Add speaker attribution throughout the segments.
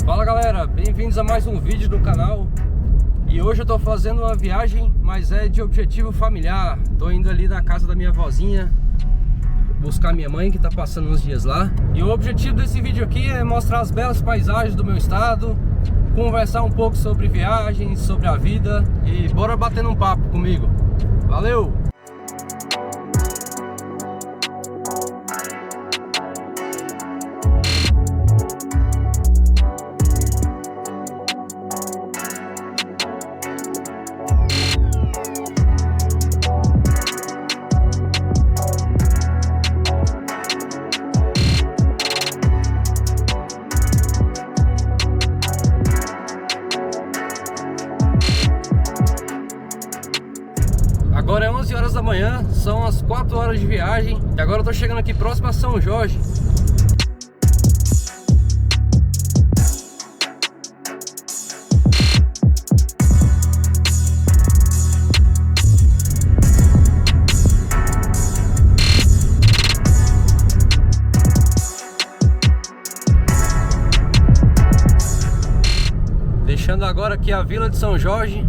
Speaker 1: Fala galera, bem-vindos a mais um vídeo do canal. E hoje eu tô fazendo uma viagem, mas é de objetivo familiar. Tô indo ali na casa da minha vozinha buscar minha mãe que tá passando uns dias lá. E o objetivo desse vídeo aqui é mostrar as belas paisagens do meu estado, conversar um pouco sobre viagens, sobre a vida. E bora bater um papo comigo. Valeu! Agora é 11 horas da manhã, são as 4 horas de viagem. E agora eu tô chegando aqui próximo a São Jorge. Deixando agora aqui a Vila de São Jorge,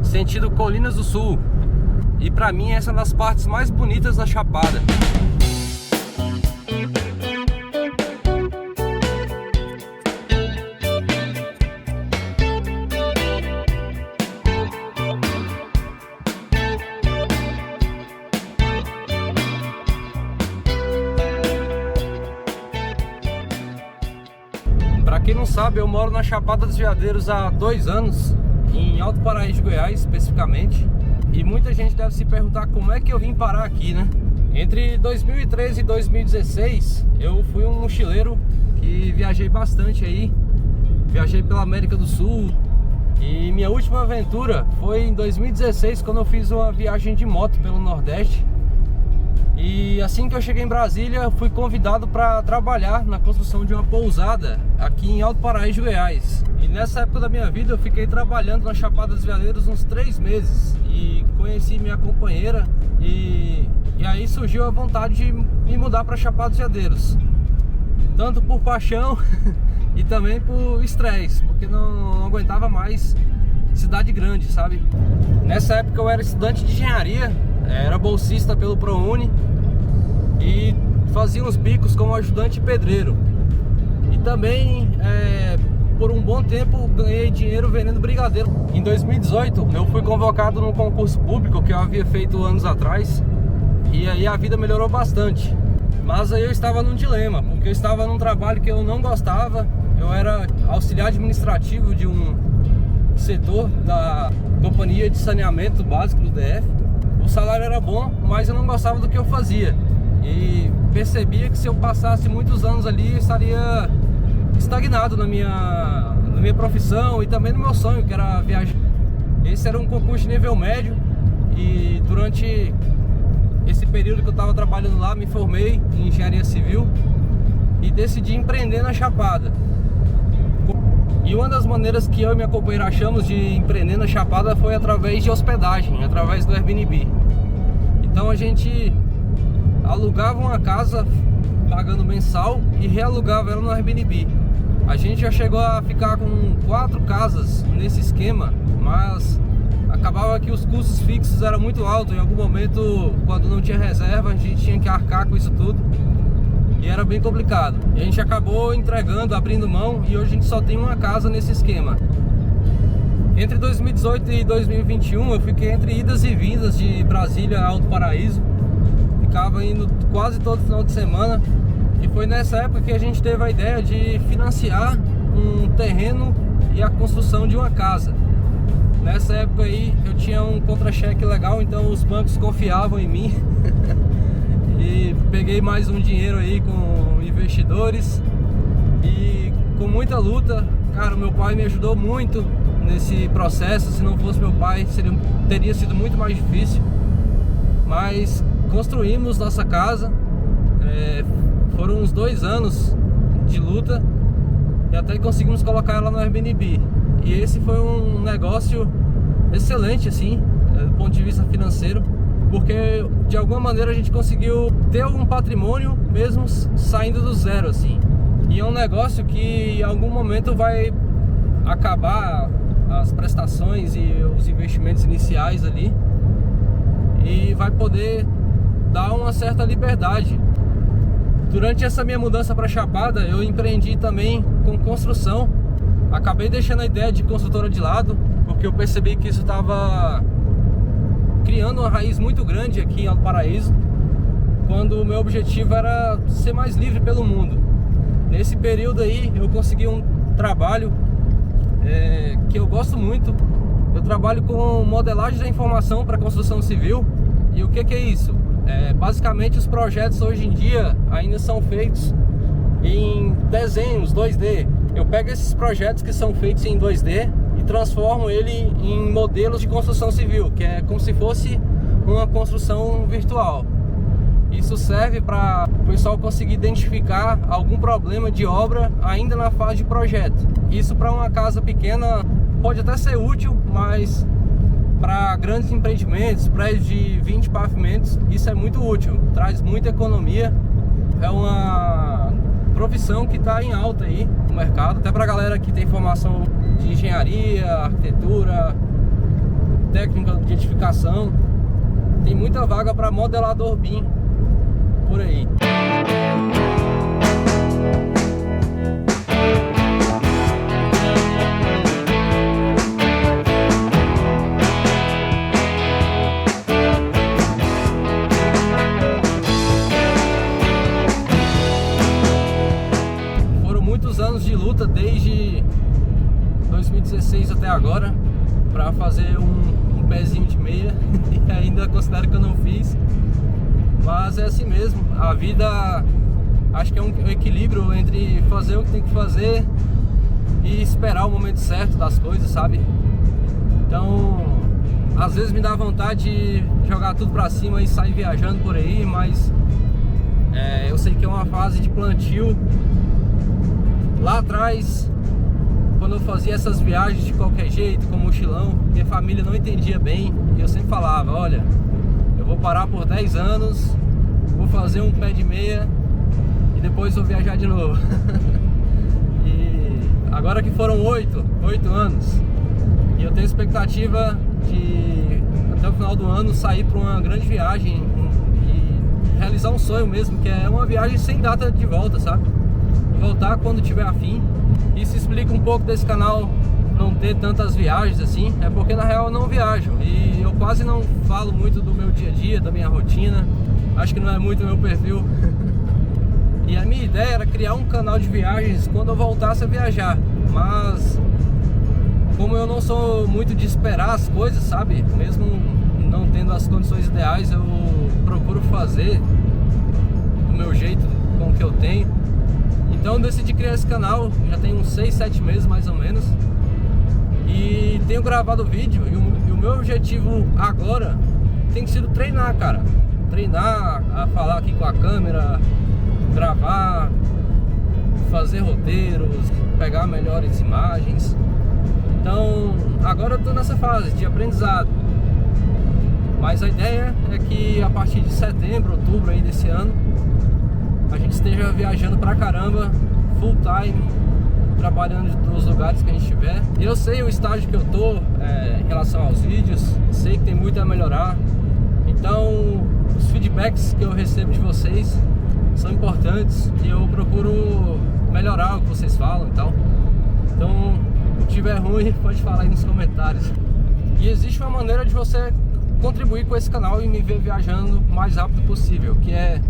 Speaker 1: sentido Colinas do Sul. E pra mim essa é uma das partes mais bonitas da Chapada. Pra quem não sabe, eu moro na Chapada dos Veadeiros há 2 anos, em Alto Paraíso, Goiás, especificamente. E muita gente deve se perguntar como é que eu vim parar aqui, né? Entre 2013 e 2016, eu fui um mochileiro que viajei bastante aí. Viajei pela América do Sul. E minha última aventura foi em 2016, quando eu fiz uma viagem de moto pelo Nordeste. E assim que eu cheguei em Brasília, fui convidado para trabalhar na construção de uma pousada aqui em Alto Paraíso, Goiás. E nessa época da minha vida eu fiquei trabalhando na Chapada dos Veadeiros uns 3 meses. E conheci minha companheira e aí surgiu a vontade de me mudar para Chapada dos Veadeiros. Tanto por paixão e também por estresse, porque não aguentava mais cidade grande, sabe? Nessa época eu era estudante de engenharia, era bolsista pelo ProUni e fazia uns bicos como ajudante pedreiro. E também por um bom tempo ganhei dinheiro vendendo brigadeiro. Em 2018 eu fui convocado num concurso público que eu havia feito anos atrás. E aí a vida melhorou bastante. Mas aí eu estava num dilema, porque eu estava num trabalho que eu não gostava. Eu era auxiliar administrativo de um setor da Companhia de Saneamento Básico do DF. O salário era bom, mas eu não gostava do que eu fazia. E percebia que se eu passasse muitos anos ali, eu estaria estagnado na minha profissão e também no meu sonho, que era viajar. Esse era um concurso de nível médio e durante esse período que eu estava trabalhando lá, me formei em engenharia civil e decidi empreender na Chapada. E uma das maneiras que eu e minha companheira achamos de empreender na Chapada foi através de hospedagem, através do Airbnb. Então a gente alugava uma casa pagando mensal e realugava ela no Airbnb. A gente já chegou a ficar com 4 casas nesse esquema, mas acabava que os custos fixos eram muito altos. Em algum momento, quando não tinha reserva, a gente tinha que arcar com isso tudo e era bem complicado. E a gente acabou entregando, abrindo mão, e hoje a gente só tem uma casa nesse esquema. Entre 2018 e 2021 eu fiquei entre idas e vindas de Brasília a Alto Paraíso. Ficava indo quase todo final de semana. E foi nessa época que a gente teve a ideia de financiar um terreno e a construção de uma casa. Nessa época aí eu tinha um contra-cheque legal, então os bancos confiavam em mim. E peguei mais um dinheiro aí com investidores. E com muita luta, cara, meu pai me ajudou muito nesse processo. Se não fosse meu pai, teria sido muito mais difícil. Mas construímos nossa casa. Foram uns 2 anos de luta e até conseguimos colocar ela no Airbnb. E esse foi um negócio excelente, assim, do ponto de vista financeiro, porque de alguma maneira a gente conseguiu ter um patrimônio mesmo saindo do zero, assim. E é um negócio que em algum momento vai acabar as prestações e os investimentos iniciais ali, e vai poder dar uma certa liberdade. Durante essa minha mudança para Chapada, eu empreendi também com construção. Acabei deixando a ideia de construtora de lado, porque eu percebi que isso estava criando uma raiz muito grande aqui em Alto Paraíso, quando o meu objetivo era ser mais livre pelo mundo. Nesse período aí eu consegui um trabalho que eu gosto muito. Eu trabalho com modelagem da informação para construção civil. E o que é isso? Basicamente os projetos hoje em dia ainda são feitos em desenhos 2D. Eu pego esses projetos que são feitos em 2D e transformo ele em modelos de construção civil, que é como se fosse uma construção virtual. Isso serve para o pessoal conseguir identificar algum problema de obra ainda na fase de projeto. Isso para uma casa pequena pode até ser útil, mas para grandes empreendimentos, prédios de 20 pavimentos, isso é muito útil, traz muita economia. É uma profissão que está em alta aí no mercado, até para a galera que tem formação de engenharia, arquitetura, técnica de edificação. Tem muita vaga para modelador BIM por aí. Foram muitos anos de luta desde 2016 até agora para fazer um pezinho de meia e ainda considero que eu não fiz. Mas é assim mesmo, a vida acho que é um equilíbrio entre fazer o que tem que fazer e esperar o momento certo das coisas, sabe? Então, às vezes me dá vontade de jogar tudo pra cima e sair viajando por aí, mas eu sei que é uma fase de plantio. Lá atrás, quando eu fazia essas viagens de qualquer jeito, com mochilão, minha família não entendia bem, e eu sempre falava, olha, eu vou parar por 10 anos, vou fazer um pé de meia e depois vou viajar de novo. E agora que foram 8 anos, e eu tenho expectativa de até o final do ano sair para uma grande viagem e realizar um sonho mesmo, que é uma viagem sem data de volta, sabe? Voltar quando tiver afim. Isso explica um pouco desse canal não ter tantas viagens assim, é porque na real eu não viajo e eu quase não falo muito do meu dia a dia, da minha rotina. Acho que não é muito o meu perfil. E a minha ideia era criar um canal de viagens quando eu voltasse a viajar, mas como eu não sou muito de esperar as coisas, sabe? Mesmo não tendo as condições ideais, eu procuro fazer do meu jeito, com o que eu tenho. Então eu decidi criar esse canal, já tem uns 6, 7 meses mais ou menos. E tenho gravado vídeo e o meu objetivo agora tem sido treinar, cara. Treinar a falar aqui com a câmera, gravar, fazer roteiros, pegar melhores imagens. Então agora eu tô nessa fase de aprendizado. Mas a ideia é que a partir de setembro, outubro aí desse ano, a gente esteja viajando pra caramba, full time, trabalhando nos lugares que a gente estiver. Eu sei o estágio que eu tô em relação aos vídeos, sei que tem muito a melhorar. Então os feedbacks que eu recebo de vocês são importantes e eu procuro melhorar o que vocês falam e tal. Então, se tiver ruim, pode falar aí nos comentários. E existe uma maneira de você contribuir com esse canal e me ver viajando o mais rápido possível, que é,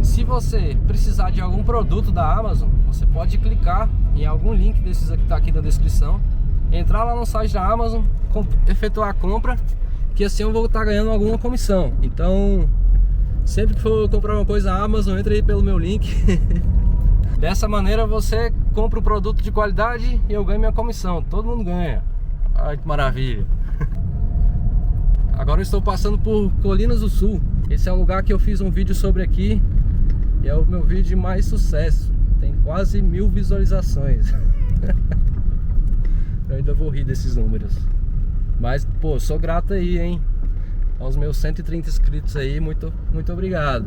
Speaker 1: se você precisar de algum produto da Amazon, você pode clicar em algum link desses que está aqui na descrição, entrar lá no site da Amazon, efetuar a compra, que assim eu vou estar ganhando alguma comissão. Então, sempre que for comprar uma coisa na Amazon, entre aí pelo meu link. Dessa maneira você compra o produto de qualidade e eu ganho minha comissão. Todo mundo ganha. Ai, que maravilha. Agora eu estou passando por Colinas do Sul. Esse é um lugar que eu fiz um vídeo sobre aqui e é o meu vídeo de mais sucesso. Tem quase 1000 visualizações. Eu ainda vou rir desses números. Mas, pô, sou grato aí, hein? Aos meus 130 inscritos aí, muito obrigado.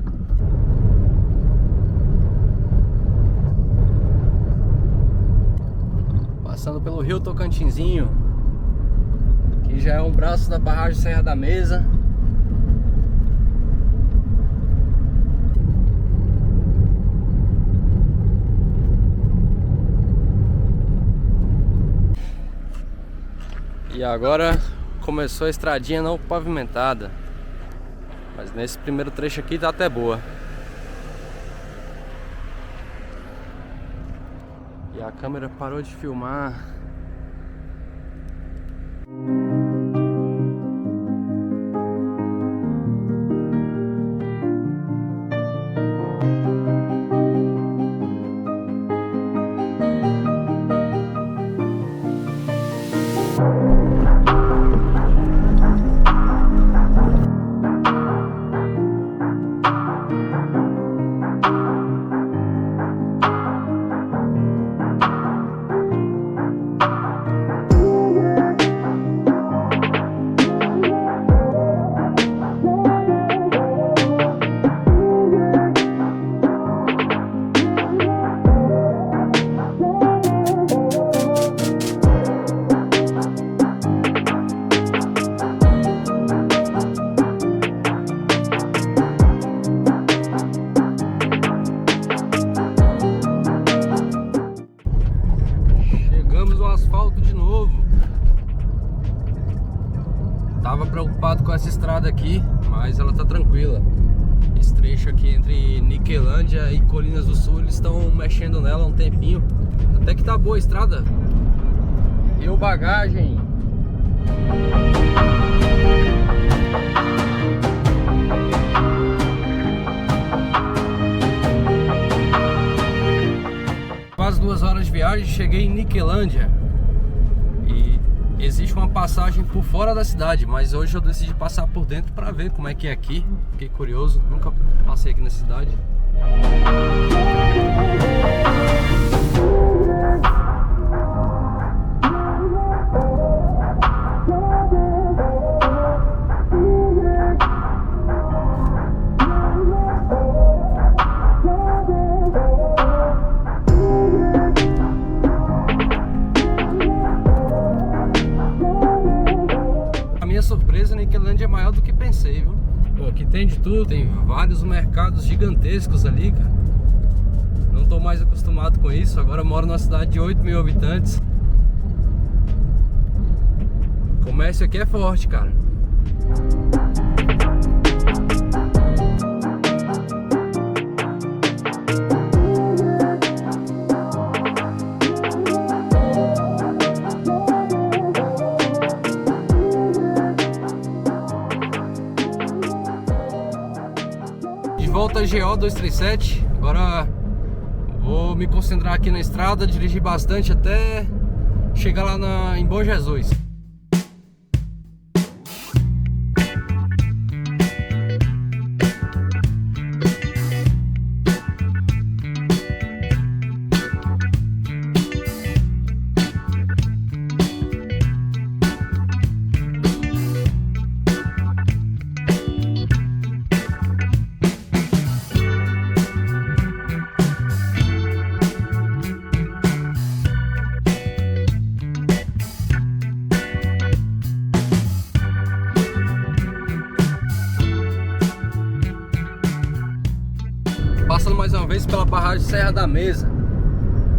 Speaker 1: pelo Rio Tocantinzinho, que já é um braço da barragem Serra da Mesa. E agora começou a estradinha não pavimentada, mas nesse primeiro trecho aqui tá até boa. E a câmera parou de filmar. Tava preocupado com essa estrada aqui, mas ela tá tranquila. Esse trecho aqui entre Niquelândia e Colinas do Sul, eles estão mexendo nela há um tempinho. Até que tá boa a estrada. E o bagagem. Quase 2 horas de viagem, cheguei em Niquelândia. Existe uma passagem por fora da cidade, mas hoje eu decidi passar por dentro para ver como é que é aqui. Fiquei curioso, nunca passei aqui na cidade. Surpresa, Niquelândia é maior do que pensei, viu? Pô, aqui tem de tudo, tem vários mercados gigantescos ali, cara. Não tô mais acostumado com isso, agora eu moro numa cidade de 8.000 habitantes. O comércio aqui é forte, cara. Volta GO 237. Agora vou me concentrar aqui na estrada, dirigir bastante até chegar lá em Bom Jesus. Passando mais uma vez pela barragem Serra da Mesa.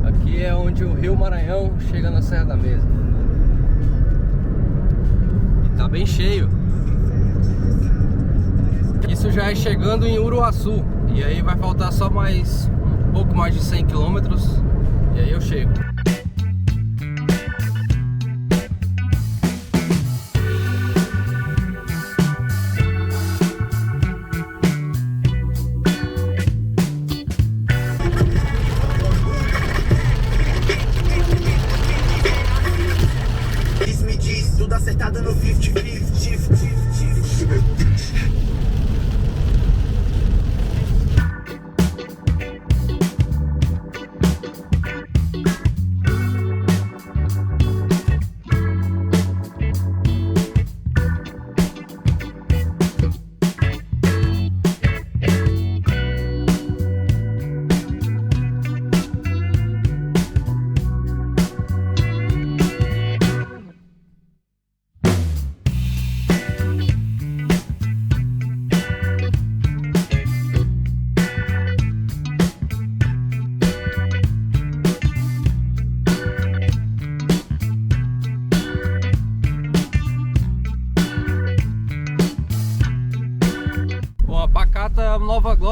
Speaker 1: Aqui é onde o Rio Maranhão chega na Serra da Mesa. E tá bem cheio. Isso já é chegando em Uruaçu. E aí vai faltar só mais um pouco mais de 100 km. E aí eu chego.
Speaker 2: Tudo acertado no 50-50.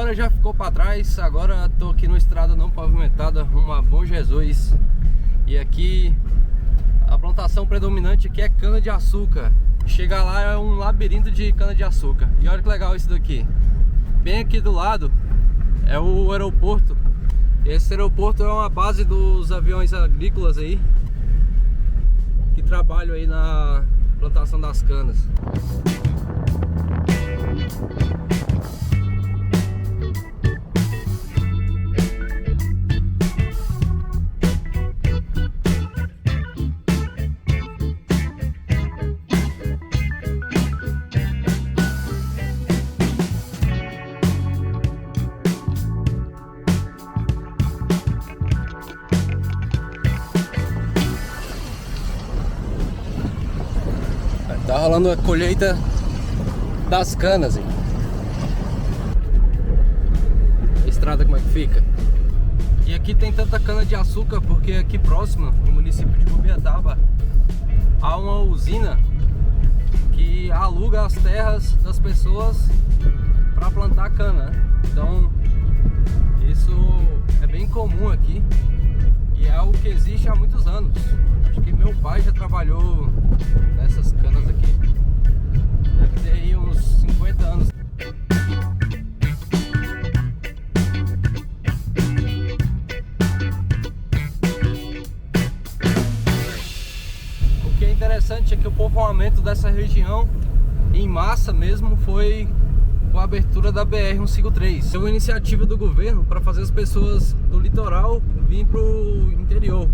Speaker 1: Agora já ficou para trás, agora tô aqui numa estrada não pavimentada rumo a Bom Jesus. E aqui a plantação predominante aqui é cana de açúcar. Chegar lá é um labirinto de cana de açúcar. E olha que legal isso daqui. Bem aqui do lado é o aeroporto. Esse aeroporto é uma base dos aviões agrícolas aí que trabalham aí na plantação das canas. Tá rolando a colheita das canas, hein? A estrada como é que fica? E aqui tem tanta cana de açúcar porque aqui próximo, no município de Rubiataba, há uma usina que aluga as terras das pessoas para plantar cana. Então isso é bem comum aqui e é algo que existe há muitos anos. Acho que meu pai já trabalhou nessas canas aqui. Deve ter aí uns 50 anos. O que é interessante é que o povoamento dessa região, em massa mesmo, foi com a abertura da BR-153. É uma iniciativa do governo para fazer as pessoas do litoral vir para o interior.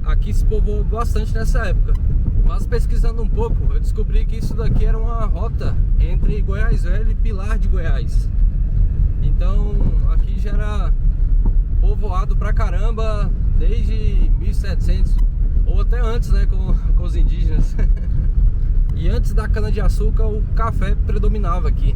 Speaker 1: Aqui se povoou bastante nessa época, mas pesquisando um pouco eu descobri que isso daqui era uma rota entre Goiás Velho e Pilar de Goiás. Então aqui já era povoado pra caramba desde 1700 ou até antes, né, com os indígenas. E antes da cana de açúcar o café predominava aqui.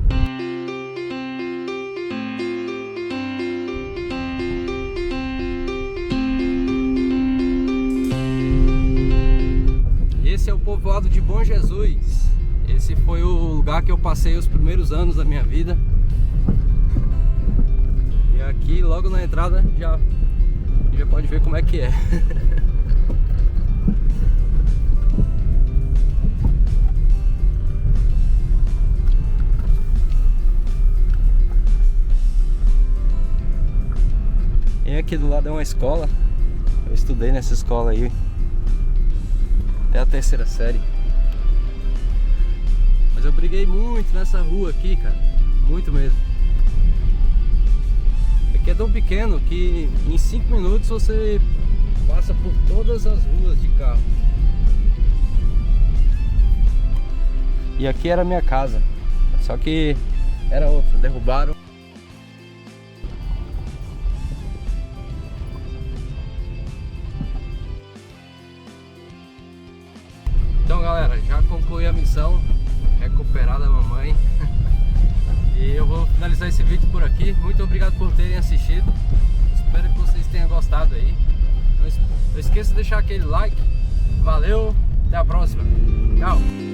Speaker 1: Esse é o povoado de Bom Jesus. Esse foi o lugar que eu passei os primeiros anos da minha vida. E aqui logo na entrada já pode ver como é que é. E aqui do lado é uma escola. Eu estudei nessa escola aí até a terceira série. Mas eu briguei muito nessa rua aqui, cara. Muito mesmo. Aqui é tão pequeno que em 5 minutos você passa por todas as ruas de carro. E aqui era a minha casa. Só que era outra, derrubaram. Então galera, já concluí a missão, recuperar da mamãe. E eu vou finalizar esse vídeo por aqui. Muito obrigado por terem assistido. Espero que vocês tenham gostado aí. Não esqueça de deixar aquele like. Valeu, até a próxima. Tchau.